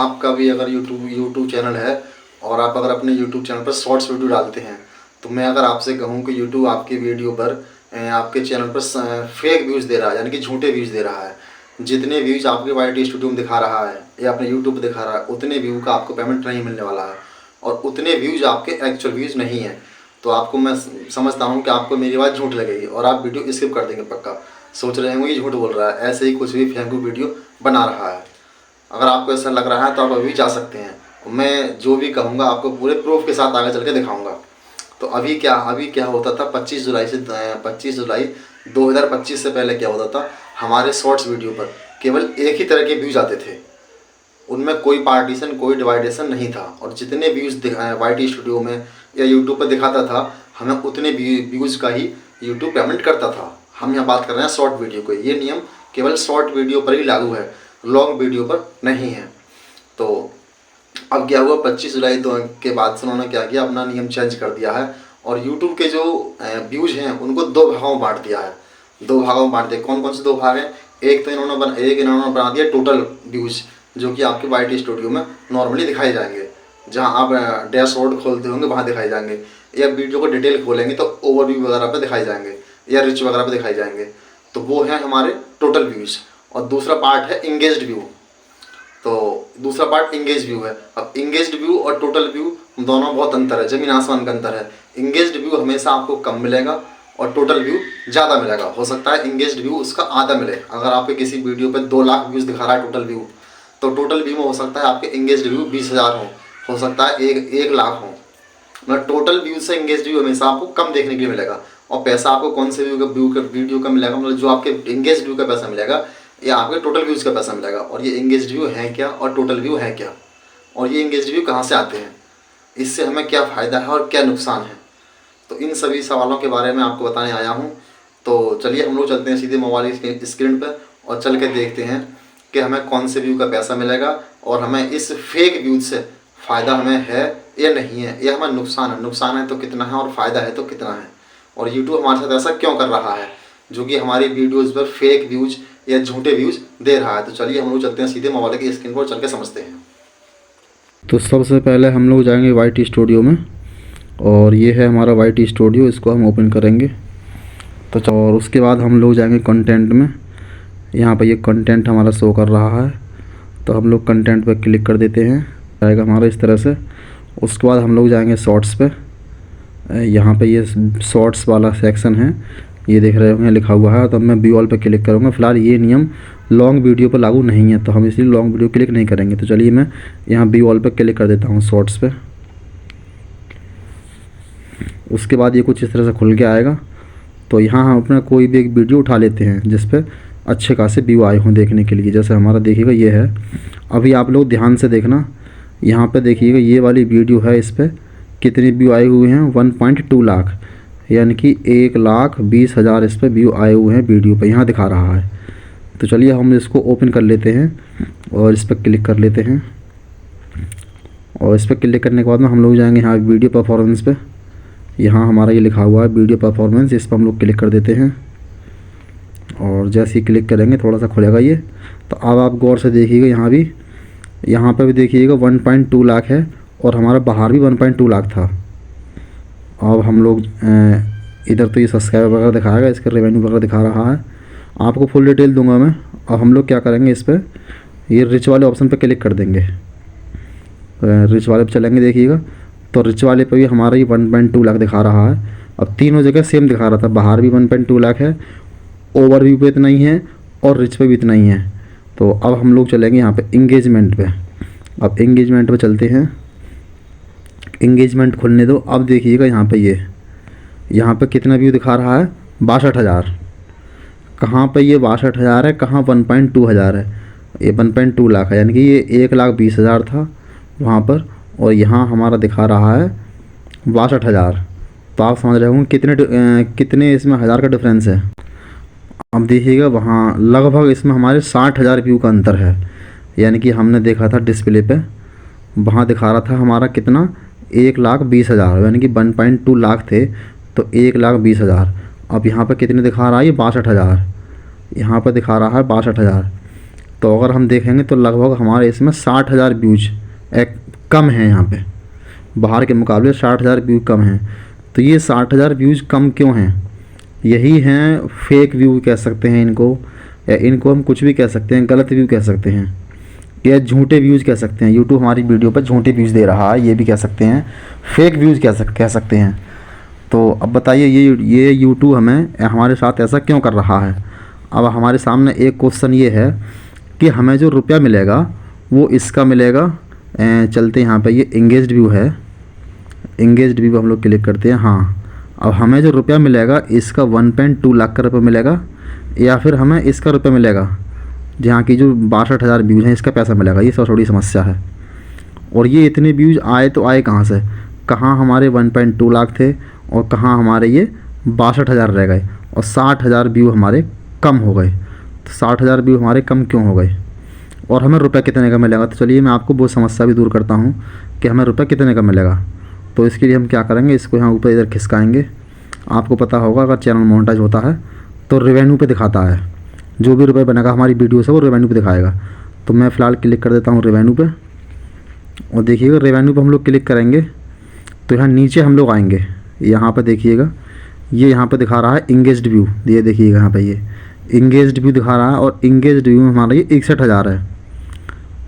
आपका भी अगर यूट्यूब चैनल है और आप अगर अपने यूट्यूब चैनल पर शॉर्ट्स वीडियो डालते हैं, तो मैं अगर आपसे कहूं कि यूट्यूब आपकी वीडियो पर आपके चैनल पर फेक व्यूज़ दे रहा है, यानी कि झूठे व्यूज़ दे रहा है। जितने व्यूज़ आपके YT स्टूडियो में दिखा रहा है या अपने यूट्यूब पर दिखा रहा है, उतने व्यू का आपको पेमेंट नहीं मिलने वाला है और उतने व्यूज़ आपके एक्चुअल व्यूज़ नहीं हैं। तो आपको मैं समझता हूँ कि आपको मेरी बात झूठ लगेगी और आप वीडियो स्किप कर देंगे पक्का। सोच रहे होंगे ये झूठ बोल रहा है, ऐसे ही कुछ भी फेंकू वीडियो बना रहा है। अगर आपको ऐसा लग रहा है तो आप अभी जा सकते हैं। मैं जो भी कहूँगा आपको पूरे प्रूफ के साथ आगे चल के दिखाऊँगा। तो अभी क्या होता था 25 जुलाई 2025 से पहले क्या होता था, हमारे शॉर्ट्स वीडियो पर केवल एक ही तरह के व्यूज़ आते थे। उनमें कोई पार्टीशन, कोई डिवाइडेशन नहीं था और जितने व्यूज़ YT स्टूडियो में या यूट्यूब पर दिखाता था, हमें उतने व्यूज़ का ही यूट्यूब पेमेंट करता था। हम यहाँ बात कर रहे हैं शॉर्ट वीडियो को। ये नियम केवल शॉर्ट वीडियो पर ही लागू है, लॉन्ग वीडियो पर नहीं है। तो अब क्या हुआ, 25 जुलाई के बाद से उन्होंने क्या किया, अपना नियम चेंज कर दिया है और यूट्यूब के जो व्यूज़ हैं उनको दो भागों में बांट दिया है। दो भागों में बांट दिया। कौन कौन से दो भाग हैं? एक इन्होंने बना दिया टोटल व्यूज़, जो कि आपके YT स्टूडियो में नॉर्मली दिखाए जाएंगे। जहाँ आप डैशबोर्ड खोलते होंगे वहाँ दिखाए जाएंगे, या वीडियो को डिटेल खोलेंगे तो ओवरव्यू वगैरह पे दिखाए जाएंगे या रिच वगैरह पे दिखाए जाएंगे। तो वो है हमारे टोटल व्यूज़। और दूसरा पार्ट है इंगेज्ड व्यू। तो दूसरा पार्ट इंगेज व्यू है। अब इंगेज्ड व्यू और टोटल व्यू दोनों बहुत अंतर है, ज़मीन आसमान का अंतर है। इंगेज्ड व्यू हमेशा आपको कम मिलेगा और टोटल व्यू ज़्यादा मिलेगा। हो सकता है इंगेज्ड व्यू उसका आधा मिले। अगर आपके किसी वीडियो पे 2 लाख व्यूज़ दिखा रहा है टोटल व्यू, तो टोटल व्यू में हो सकता है आपके इंगेज्ड व्यू 20,000 हो सकता है 1 लाख हो। मतलब टोटल व्यू से इंगेज्ड व्यू हमेशा आपको कम देखने के लिए मिलेगा। और पैसा आपको कौन से वीडियो का मिलेगा, मतलब जो आपके इंगेज्ड व्यू का पैसा मिलेगा या आपके टोटल व्यूज़ का पैसा मिलेगा। और ये इंगेज्ड व्यू है क्या और टोटल व्यू है क्या, और ये इंगेज्ड व्यू कहाँ से आते हैं, इससे हमें क्या फ़ायदा है और क्या नुकसान है, तो इन सभी सवालों के बारे में आपको बताने आया हूँ। तो चलिए हम लोग चलते हैं सीधे मोबाइल स्क्रीन पर और चल के देखते हैं कि हमें कौन से व्यू का पैसा मिलेगा और हमें इस फेक व्यू से फ़ायदा हमें है या नहीं है, या हमें नुकसान है तो कितना है और फ़ायदा है तो कितना है, और यूट्यूब हमारे साथ ऐसा क्यों कर रहा है जो कि हमारी वीडियोज़ पर फेक व्यूज़ या झूठे व्यूज़ दे रहा है। तो चलिए हम लोग चलते हैं सीधे मोबाइल की स्क्रीन पर चल के समझते हैं। तो सबसे पहले हम लोग जाएंगे YT स्टूडियो में, और ये है हमारा YT स्टूडियो, इसको हम ओपन करेंगे। तो और उसके बाद हम लोग जाएंगे कंटेंट में। यहाँ पर ये कंटेंट हमारा शो कर रहा है, तो हम लोग कंटेंट पर क्लिक कर देते हैं, आएगा हमारा इस तरह से। उसके बाद हम लोग जाएंगे शॉर्ट्स पे। यहाँ पे ये शॉर्ट्स वाला सेक्शन है, ये देख रहे होंगे लिखा हुआ है। तो मैं व्यू ऑल पे क्लिक करूँगा। फ़िलहाल ये नियम लॉन्ग वीडियो पर लागू नहीं है, तो हम इसलिए लॉन्ग वीडियो क्लिक नहीं करेंगे। तो चलिए मैं यहाँ व्यू ऑल पे क्लिक कर देता हूँ शॉर्ट्स पे। उसके बाद ये कुछ इस तरह से खुल के आएगा। तो यहाँ हम अपना कोई भी एक वीडियो उठा लेते हैं जिस पे अच्छे खासे व्यू आए हों देखने के लिए। जैसे हमारा देखिएगा ये है। अभी आप लोग ध्यान से देखना, यहाँ पे देखिएगा ये वाली वीडियो है, इस पर कितने व्यू आए हुए हैं, 1.2 लाख, यानी कि 1,20,000 इस पर व्यू आए हुए हैं वीडियो पे, यहाँ दिखा रहा है। तो चलिए हम इसको ओपन कर लेते हैं और इस पर क्लिक कर लेते हैं। और इस पर क्लिक करने के बाद में हम लोग जाएंगे यहाँ वीडियो परफॉर्मेंस पे। यहाँ हमारा ये लिखा हुआ है वीडियो परफॉर्मेंस, इस पर हम लोग क्लिक कर देते हैं। और जैसे ही क्लिक करेंगे थोड़ा सा खुलेगा ये। तो अब आप गौर से देखिएगा, यहाँ पर भी देखिएगा 1.2 लाख है और हमारा बाहर भी 1.2 लाख था। अब हम लोग इधर तो ये सब्सक्राइबर वगैरह दिखाएगा, इसका रेवेन्यू वगैरह दिखा रहा है। आपको फुल डिटेल दूंगा मैं। अब हम लोग क्या करेंगे, इस पर ये रिच वाले ऑप्शन पे क्लिक कर देंगे। रिच वाले पे चलेंगे, देखिएगा तो रिच वाले पे भी हमारा ये 1.2 लाख दिखा रहा है। अब तीनों जगह सेम दिखा रहा था, बाहर भी 1.2 लाख है, ओवरव्यू पे इतना ही है और रिच पे भी इतना ही है। तो अब हम लोग चलेंगे यहाँ पे इंगेजमेंट पे। अब इंगेजमेंट पे चलते हैं। इंगेजमेंट खुलने दो। अब देखिएगा यहाँ पे कितना व्यू दिखा रहा है, 62,000। कहाँ पे ये 62,000 है, कहाँ 1.2 हज़ार है, ये 1.2 लाख है, यानी कि ये 1,20,000 था वहाँ पर, और यहाँ हमारा दिखा रहा है 62,000। तो आप समझ रहे होंगे कितने इसमें हज़ार का डिफरेंस है। अब देखिएगा वहाँ लगभग इसमें हमारे 60,000 व्यू का अंतर है। यानी कि हमने देखा था डिस्प्ले पे, वहाँ दिखा रहा था हमारा कितना, 1,20,000, यानी कि 1.2 लाख थे तो 1,20,000। अब यहाँ पर कितने दिखा रहा है, ये 62,000। यहाँ पर दिखा रहा है 62,000। तो अगर हम देखेंगे तो लगभग हमारे इसमें 60,000 व्यूज एक कम है यहाँ पे, बाहर के मुकाबले 60,000 व्यू कम हैं। तो ये 60,000 व्यूज़ कम क्यों हैं? यही हैं फेक व्यू कह सकते हैं इनको, या इनको हम कुछ भी कह सकते हैं, गलत व्यू कह सकते हैं, या झूठे व्यूज़ कह सकते हैं। यूट्यूब हमारी वीडियो पर झूठे व्यूज़ दे रहा है, ये भी कह सकते हैं, फेक व्यूज़ कह सकते हैं। तो अब बताइए ये यूट्यूब हमारे साथ ऐसा क्यों कर रहा है? अब हमारे सामने एक क्वेश्चन ये है कि हमें जो रुपया मिलेगा वो इसका मिलेगा। चलते यहाँ पे, ये इंगेज्ड व्यू है, इंगेज्ड व्यू हम लोग क्लिक करते हैं। हाँ, अब हमें जो रुपया मिलेगा इसका 1.2 लाख का रुपया मिलेगा, या फिर हमें इसका रुपया मिलेगा जहाँ की जो 62,000 व्यूज़ हैं इसका पैसा मिलेगा। ये थोड़ी समस्या है। और ये इतने व्यूज़ आए तो आए कहाँ से? कहाँ हमारे 1.2 लाख थे और कहाँ हमारे ये 62,000 रह गए, और 60,000 व्यू हमारे कम हो गए। तो 60,000 व्यू हमारे कम क्यों हो गए और हमें रुपया कितने का मिलेगा? तो चलिए मैं आपको वो समस्या भी दूर करता हूँ कि हमें रुपया कितने का मिलेगा। तो इसके लिए हम क्या करेंगे, इसको यहाँ ऊपर इधर खिसकाएंगे। आपको पता होगा अगर चैनल मोनेटाइज होता है तो रेवेन्यू पे दिखाता है, जो भी रुपये बनेगा हमारी वीडियो से वो रेवेन्यू पे दिखाएगा। तो मैं फ़िलहाल क्लिक कर देता हूँ रेवेन्यू पे, और देखिएगा रेवेन्यू पे हम लोग क्लिक करेंगे तो यहाँ नीचे हम लोग आएंगे। यहाँ पर देखिएगा ये यहाँ पर दिखा रहा है इंगेज्ड व्यू, ये देखिएगा यहाँ पर ये इंगेज्ड व्यू दिखा रहा है, और इंगेज्ड व्यू में हमारा ये 61,000 है।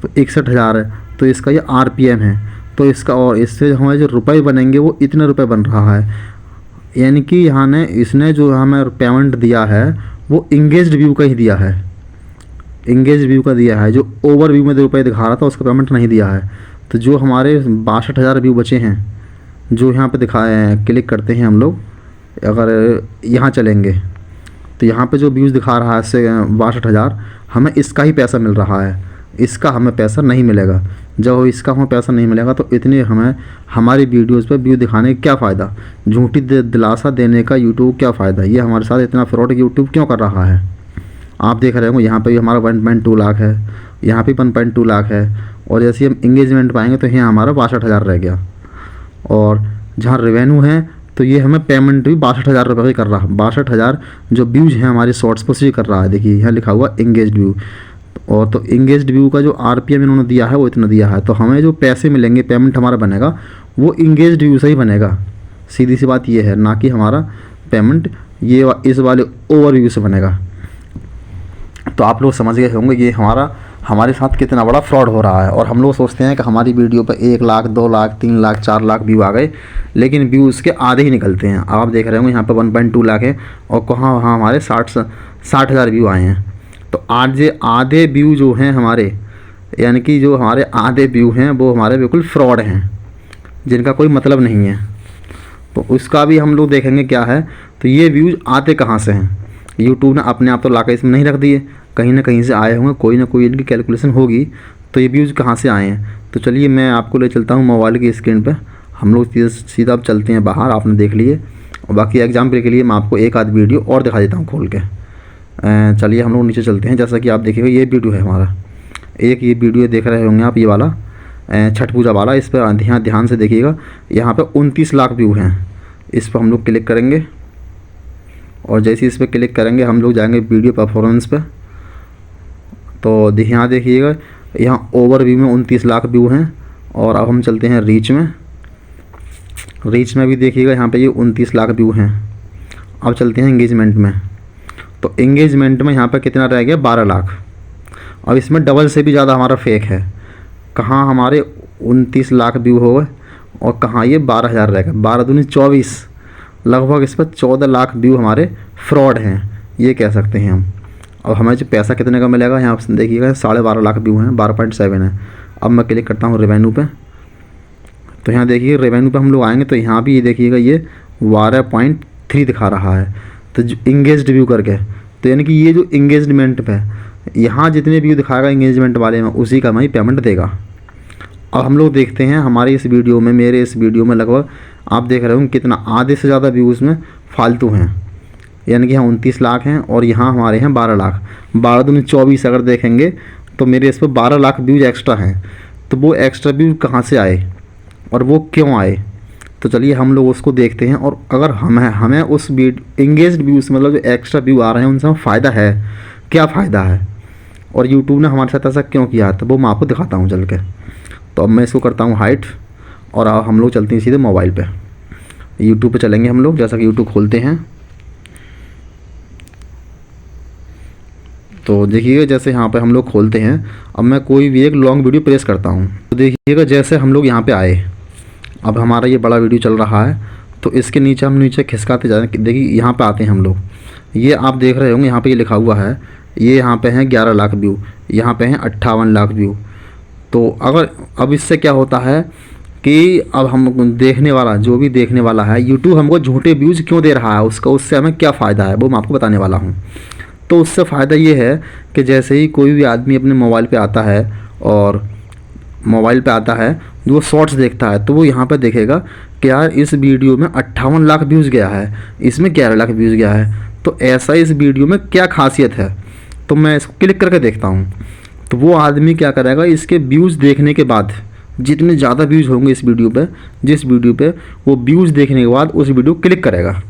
तो 61,000 है, तो इसका ये RPM है। तो इसका, और इससे हमारे जो रुपए बनेंगे वो इतने रुपए बन रहा है। यानी कि यहाँ ने इसने जो हमें पेमेंट दिया है वो इंगेज्ड व्यू का ही दिया है, इंगेज्ड व्यू का दिया है। जो ओवर व्यू में जो रुपये दिखा रहा था उसका पेमेंट नहीं दिया है। तो जो हमारे 62,000 व्यू बचे हैं, जो यहाँ पे दिखाए हैं, क्लिक करते हैं हम लोग, अगर यहाँ चलेंगे तो यहाँ पे जो व्यूज़ दिखा रहा है 62,000, हमें इसका ही पैसा मिल रहा है, इसका हमें पैसा नहीं मिलेगा। जब इसका हमें पैसा नहीं मिलेगा तो इतने हमें हमारी वीडियोस पे व्यू दिखाने का क्या फ़ायदा, झूठी दिलासा देने का यूट्यूब क्या फ़ायदा? ये हमारे साथ इतना फ्रॉड यूट्यूब क्यों कर रहा है? आप देख रहे होंगे यहाँ पे भी हमारा 1.2 लाख है, यहाँ पे 1.2 लाख है, और जैसे हम इंगेजमेंट पाएंगे तो यहाँ हमारा 62,000 रह गया। और जहाँ रेवेन्यू है तो ये हमें पेमेंट भी 62,000 रुपये का कर रहा है। 62,000 जो व्यूज़ हैं हमारे शॉर्ट्स पर, उसी कर रहा है। देखिए यहाँ लिखा हुआ इंगेज्ड व्यू, और तो इंगेज्ड व्यू का जो RPM इन्होंने दिया है वो इतना दिया है। तो हमें जो पैसे मिलेंगे, पेमेंट हमारा बनेगा वो इंगेज्ड व्यू से ही बनेगा। सीधी सी बात ये है, ना कि हमारा पेमेंट ये इस वाले ओवर व्यू से बनेगा। तो आप लोग समझ गए होंगे ये हमारे साथ कितना बड़ा फ्रॉड हो रहा है। और हम लोग सोचते हैं कि हमारी वीडियो पर 1 लाख, 2 लाख, 3 लाख, 4 लाख व्यू आ गए, लेकिन व्यू उसके आधे ही निकलते हैं। आप देख रहे होंगे यहाँ पर 1.2 लाख है, और वहाँ हमारे 60,000 व्यू आए हैं। तो आधे व्यू जो हैं हमारे, यानी कि जो हमारे आधे व्यू हैं वो हमारे बिल्कुल फ्रॉड हैं, जिनका कोई मतलब नहीं है। तो उसका भी हम लोग देखेंगे क्या है। तो ये व्यूज़ आते कहाँ से हैं? यूट्यूब ने अपने आप तो लाकर इसमें नहीं रख दिए, कहीं ना कहीं से आए होंगे, कोई ना कोई इनकी कैलकुलेशन होगी। तो ये व्यूज़ कहाँ से आए हैं? तो चलिए मैं आपको ले चलता हूँ मोबाइल की स्क्रीन पे। हम लोग सीधा अब चलते हैं बाहर, आपने देख लिए। और बाकी एग्जाम्पल के लिए मैं आपको एक आध वीडियो और दिखा देता हूँ खोल के। चलिए हम लोग नीचे चलते हैं। जैसा कि आप देखिएगा ये वीडियो है हमारा, एक ये वीडियो देख रहे होंगे आप, ये वाला छठ पूजा वाला। इस पर ध्यान से देखिएगा, यहाँ पे 29 लाख व्यू हैं। इस पर हम लोग क्लिक करेंगे, और जैसे इस पर क्लिक करेंगे हम लोग जाएंगे वीडियो परफॉर्मेंस पे। तो यहाँ देखिएगा, यहाँ ओवर व्यू में 29 लाख व्यू हैं। और अब हम चलते हैं रीच में। रीच में भी देखिएगा यहाँ पे ये 29 लाख व्यू हैं। अब चलते हैं एंगेजमेंट में। तो एंगेजमेंट में यहाँ पर कितना रह गया? 12 लाख। अब इसमें डबल से भी ज़्यादा हमारा फेक है। कहाँ हमारे 29 लाख व्यू हो गए और कहाँ ये 12,000 रह गए। 12 दूनी 24, लगभग इस पर 14 लाख व्यू हमारे फ्रॉड हैं, ये कह सकते हैं हम। अब हमें जो पैसा कितने का मिलेगा, यहाँ पर देखिएगा 12.5 लाख व्यू हैं, 12.7 है। अब मैं क्लिक करता हूँ रेवेन्यू पे। तो यहाँ देखिए रेवेन्यू पे हम लोग आएंगे तो यहाँ भी ये देखिएगा ये 12.3 दिखा रहा है। तो जो इंगेज्ड व्यू करके, तो यानी कि ये जो इंगेजमेंट पे यहाँ जितने व्यू दिखाएगा इंगेजमेंट वाले में, उसी का हमें पेमेंट देगा। अब हम लोग देखते हैं हमारी इस वीडियो में, मेरे इस वीडियो में लगभग आप देख रहे हो कितना, आधे से ज़्यादा व्यूज़ में फालतू हैं। यानी कि यहाँ 29 लाख हैं और यहाँ हमारे हैं 12 लाख। 12 दूनी 24 अगर देखेंगे तो मेरे इस पर 12 लाख व्यूज़ एक्स्ट्रा हैं। तो वो एक्स्ट्रा व्यू कहाँ से आए और वो क्यों आए? तो चलिए हम लोग उसको देखते हैं। और अगर हमें उस इंगेज्ड व्यू से, मतलब जो एक्स्ट्रा व्यू आ रहे हैं उनसे फ़ायदा है, क्या फ़ायदा है? और यूट्यूब ने हमारे साथ ऐसा क्यों किया था वो मैं आपको दिखाता हूँ चल के। तो अब मैं इसको करता हूँ हाइट और अब हम लोग चलते हैं सीधे मोबाइल पे। यूट्यूब पे चलेंगे हम लोग, जैसा कि यूट्यूब खोलते हैं तो देखिएगा जैसे यहाँ पे हम लोग खोलते हैं। अब मैं कोई भी एक लॉन्ग वीडियो प्रेस करता हूँ तो देखिएगा जैसे हम लोग यहाँ पे आए, अब हमारा ये बड़ा वीडियो चल रहा है तो इसके नीचे हम नीचे खिसकाते जा रहे हैं। देखिए यहाँ पे आते हैं हम लोग, ये आप देख रहे होंगे यहाँ पे ये लिखा हुआ है, ये यहाँ पे हैं 11 लाख व्यू, यहाँ पे हैं 58 लाख व्यू। तो अगर अब इससे क्या होता है कि अब हम देखने वाला जो भी देखने वाला है, यूट्यूब हमको झूठे व्यूज़ क्यों दे रहा है, उसका उससे हमें क्या फ़ायदा है वो मैं आपको बताने वाला हूँ। तो उससे फ़ायदा ये है कि जैसे ही कोई भी आदमी अपने मोबाइल पे आता है और मोबाइल पे आता है वो शॉर्ट्स देखता है तो वो यहाँ पे देखेगा कि यार इस वीडियो में 58 लाख व्यूज़ गया है, इसमें 11 लाख व्यूज़ गया है, तो ऐसा इस वीडियो में क्या खासियत है, तो मैं इसको क्लिक करके देखता हूँ। तो वो आदमी क्या करेगा, इसके व्यूज़ देखने के बाद जितने ज़्यादा व्यूज़ होंगे इस वीडियो पे, जिस वीडियो पे वो व्यूज़ देखने के बाद उस वीडियो को क्लिक करेगा।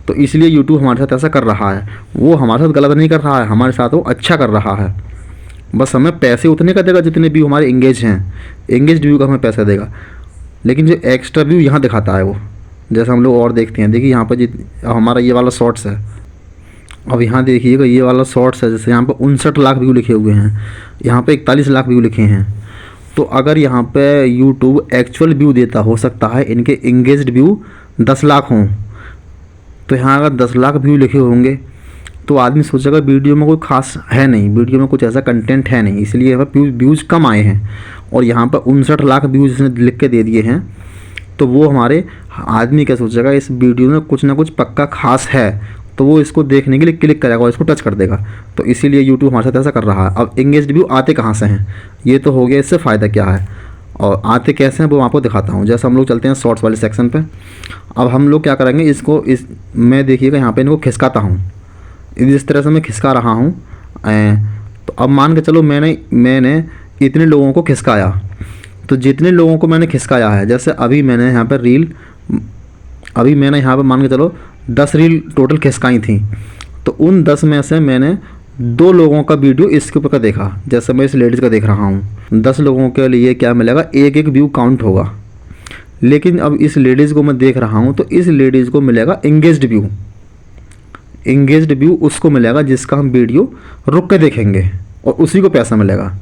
तो इसलिए यूट्यूब हमारे साथ ऐसा कर रहा है, वो हमारे साथ गलत नहीं कर रहा है, हमारे साथ वो अच्छा कर रहा है। बस हमें पैसे उतने का देगा जितने व्यू हमारे एंगेज हैं, एंगेज व्यू का हमें पैसा देगा। लेकिन जो एक्स्ट्रा व्यू यहाँ दिखाता है वो, जैसे हम लोग और देखते हैं, देखिए यहाँ पर हमारा ये वाला शॉर्ट्स है, अब यहाँ देखिएगा ये वाला शॉर्ट्स है, जैसे यहाँ पर 59 लाख व्यू लिखे हुए हैं, यहाँ पे 41 लाख व्यू लिखे हैं। तो अगर यहाँ पे यूट्यूब एक्चुअल व्यू देता, हो सकता है इनके एंगेज्ड व्यू 10 लाख हों, तो यहाँ अगर 10 लाख व्यू लिखे होंगे तो आदमी सोचेगा वीडियो में कोई खास है नहीं, वीडियो में कुछ ऐसा कंटेंट है नहीं, इसलिए यहाँ पर व्यूज़ कम आए हैं। और यहाँ पर 59 लाख व्यूज़ इसने लिख के दे दिए हैं, तो वो हमारे आदमी क्या सोचेगा, इस वीडियो में कुछ ना कुछ पक्का खास है, तो वो इसको देखने के लिए क्लिक करेगा और इसको टच कर देगा। तो इसीलिए यूट्यूब हमारे साथ ऐसा कर रहा है। अब एंगेज्ड व्यू आते कहाँ से हैं, ये तो हो गया, इससे फ़ायदा क्या है और आते कैसे हैं वो मैं आपको दिखाता हूँ। जैसे हम लोग चलते हैं शॉर्ट्स वाले सेक्शन पे। अब हम लोग क्या करेंगे, इसको मैं देखिएगा यहाँ पे इनको खिसकाता हूँ, इस तरह से मैं खिसका रहा हूँ। तो अब मान के चलो मैंने इतने लोगों को खिसकाया, तो जितने लोगों को मैंने खिसकाया है, जैसे अभी मैंने यहाँ पर मान के चलो 10 रील टोटल खिसकाई थी, तो उन 10 में से मैंने 2 लोगों का वीडियो इसके ऊपर का देखा। जैसे मैं इस लेडीज़ का देख रहा हूँ, 10 लोगों के लिए क्या मिलेगा, एक व्यू काउंट होगा। लेकिन अब इस लेडीज़ को मैं देख रहा हूँ तो इस लेडीज़ को मिलेगा एंगेज्ड व्यू। एंगेज्ड व्यू उसको मिलेगा जिसका हम वीडियो रुक के देखेंगे और उसी को पैसा मिलेगा।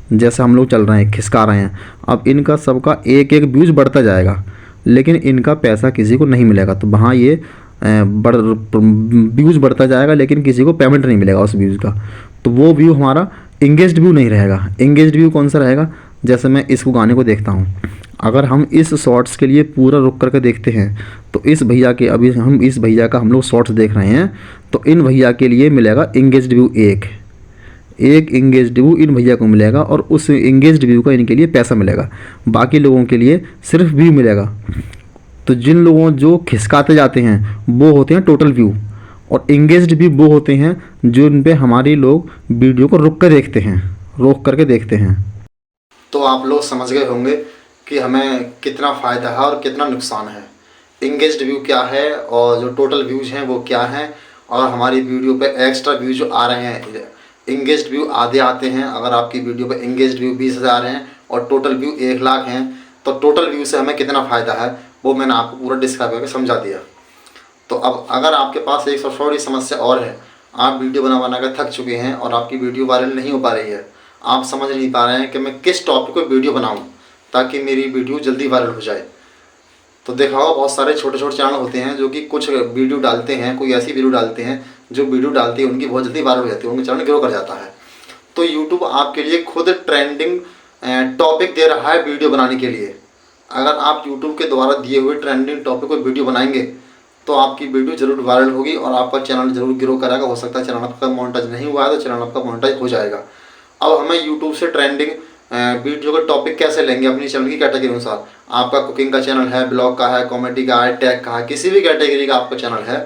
जैसे हम लोग चल रहे हैं, खिसका रहे हैं, अब इनका सबका एक व्यूज़ बढ़ता जाएगा, लेकिन इनका पैसा किसी को नहीं मिलेगा। तो वहाँ ये व्यूज़ बढ़ता जाएगा लेकिन किसी को पेमेंट नहीं मिलेगा उस व्यूज़ का, तो वो व्यू हमारा एंगेज्ड व्यू नहीं रहेगा। एंगेज्ड व्यू कौन सा रहेगा, जैसे मैं इसको गाने को देखता हूँ, अगर हम इस शॉर्ट्स के लिए पूरा रुक करके देखते हैं तो इस भैया के, अभी हम इस भैया का हम लोग शॉर्ट्स देख रहे हैं, तो इन भैया के लिए मिलेगा एंगेज्ड व्यू एक एंगेज्ड व्यू इन भैया को मिलेगा और उस एंगेज्ड व्यू का इनके लिए पैसा मिलेगा। बाकी लोगों के लिए सिर्फ व्यू मिलेगा। तो जिन लोगों जो खिसकाते जाते हैं वो होते हैं टोटल व्यू, और एंगेज्ड व्यू वो होते हैं जो इन पे हमारे लोग वीडियो को रुक करके देखते हैं। तो आप लोग समझ गए होंगे कि हमें कितना फ़ायदा है और कितना नुकसान है। एंगेज्ड व्यू क्या है और जो टोटल व्यूज़ हैं वो क्या हैं, और हमारी वीडियो पे एक्स्ट्रा व्यू जो आ रहे हैं, एंगेज्ड व्यू आधे आते हैं। अगर आपकी वीडियो पे एंगेज्ड व्यू 20,000 हैं और टोटल व्यू 1 लाख हैं, तो टोटल व्यू से हमें कितना फ़ायदा है वो मैंने आपको पूरा डिस्क्राइब करके समझा दिया। तो अब अगर आपके पास एक छोटी समस्या और है, आप वीडियो बना कर थक चुके हैं और आपकी वीडियो वायरल नहीं हो पा रही है, आप समझ नहीं पा रहे हैं कि मैं किस टॉपिक पर वीडियो बनाऊँ ताकि मेरी वीडियो जल्दी वायरल हो जाए, तो देखा हो बहुत सारे छोटे छोटे चैनल होते हैं जो कि कुछ वीडियो डालते हैं, कोई ऐसी वीडियो डालते हैं जो वीडियो डालती है उनकी बहुत जल्दी वायरल हो जाती है, उनका चैनल ग्रो कर जाता है। तो यूट्यूब आपके लिए खुद ट्रेंडिंग टॉपिक दे रहा है वीडियो बनाने के लिए। अगर आप यूट्यूब के द्वारा दिए हुए ट्रेंडिंग टॉपिक पर वीडियो बनाएंगे तो आपकी वीडियो जरूर वायरल होगी और आपका चैनल जरूर ग्रो करेगा। हो सकता है चैनल आपका मोनेटाइज नहीं हुआ है तो चैनल आपका मोनेटाइज हो जाएगा। अब हमें यूट्यूब से ट्रेंडिंग वीडियो का टॉपिक कैसे लेंगे अपनी चैनल की कैटेगरी अनुसार। आपका कुकिंग का चैनल है, ब्लॉग का है, कॉमेडी का है, टेक का है, किसी भी कैटेगरी का आपका चैनल है,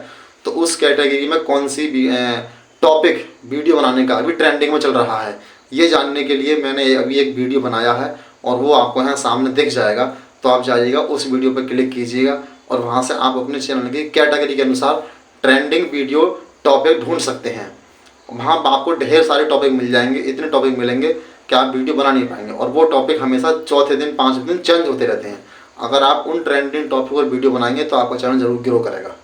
तो उस कैटेगरी में कौन सी भी टॉपिक वीडियो बनाने का अभी ट्रेंडिंग में चल रहा है, ये जानने के लिए मैंने अभी एक वीडियो बनाया है और वो आपको यहाँ सामने दिख जाएगा। तो आप जाइएगा, उस वीडियो पर क्लिक कीजिएगा और वहाँ से आप अपने चैनल की कैटेगरी के अनुसार ट्रेंडिंग वीडियो टॉपिक ढूंढ सकते हैं वहाँ आपको ढेर सारे टॉपिक मिल जाएंगे, इतने टॉपिक मिलेंगे कि आप वीडियो बना नहीं पाएंगे, और वो टॉपिक हमेशा चौथे दिन 5वें दिन चेंज होते रहते हैं। अगर आप उन ट्रेंडिंग टॉपिक पर वीडियो बनाएंगे तो आपका चैनल जरूर ग्रो करेगा।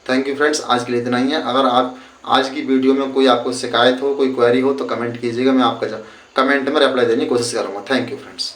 थैंक यू फ्रेंड्स, आज के लिए इतना ही है। अगर आप आज की वीडियो में कोई आपको शिकायत हो, कोई क्वेरी हो तो कमेंट कीजिएगा, मैं आपका कमेंट में रिप्लाई देने की कोशिश करूँगा। Thank you friends.